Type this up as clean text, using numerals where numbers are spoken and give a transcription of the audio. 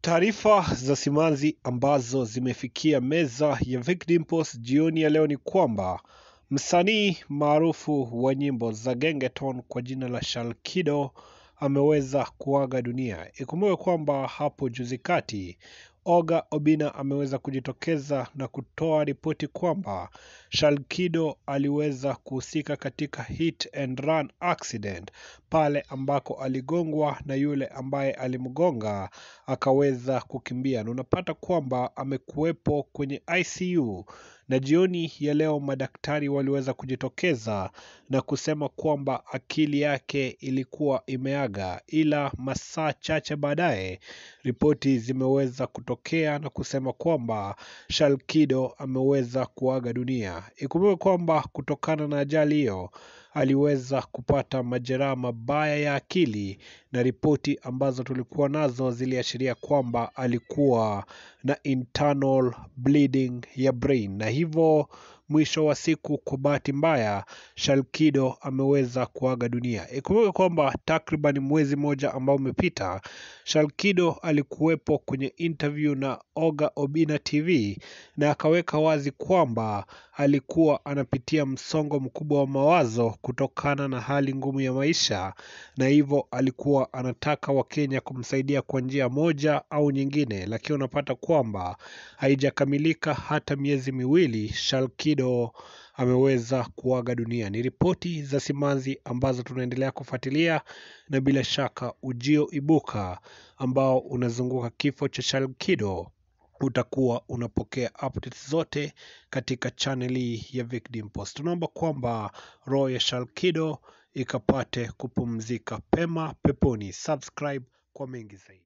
Taarifa za simanzi ambazo zimefikia meza ya Vic Dimples jioni ya leo ni kwamba msanii maarufu wa nyimbo za Gengeton kwa jina la Shalkido ameweza kuaga dunia. Ikumbuke kwamba hapo juzi kati Oga Obinna ameweza kujitokeza na kutoa ripoti kwamba Shalkido aliweza kuhusika katika hit and run accident pale ambako aligongwa na yule ambaye alimgonga akaweza kukimbia. Na unapata kwamba amekuwepo kwenye ICU, na jioni ya leo madaktari waliweza kujitokeza na kusema kwamba akili yake ilikuwa imeaga, ila masaa chache baadaye ripoti zimeweza kutokea na kusema kwamba Shalkido ameweza kuaga dunia. Ikumbuke kwamba kutokana na ajali hiyo aliweza kupata majeraha mabaya ya akili, na ripoti ambazo tulikuwa nazo ziliashiria kwamba alikuwa na internal bleeding ya brain, na hivyo mwisho wa siku kwa bahati mbaya Shalkido ameweza kuaga dunia. Ikumbuke kwamba takriban mwezi moja ambao umepita Shalkido alikuwepo kwenye interview na Oga Obinna TV na akaweka wazi kwamba alikuwa anapitia msongo mkubwa wa mawazo kutokana na hali ngumu ya maisha, na hivyo alikuwa anataka Wakenya kumsaidia kwa njia moja au nyingine, lakini unapata kwamba haijakamilika hata miezi miwili Shalkido ameweza kuaga dunia. Ni ripoti za simanzi ambazo tunaendelea kufuatilia, na bila shaka ujio ibuka ambao unazunguka kifo cha Shalkido utakuwa unapokea updates zote katika channel ya Vic Dimples. Tunaomba kwamba roho ya Shalkido ikapate kupumzika pema peponi. Subscribe kwa mengi zaidi.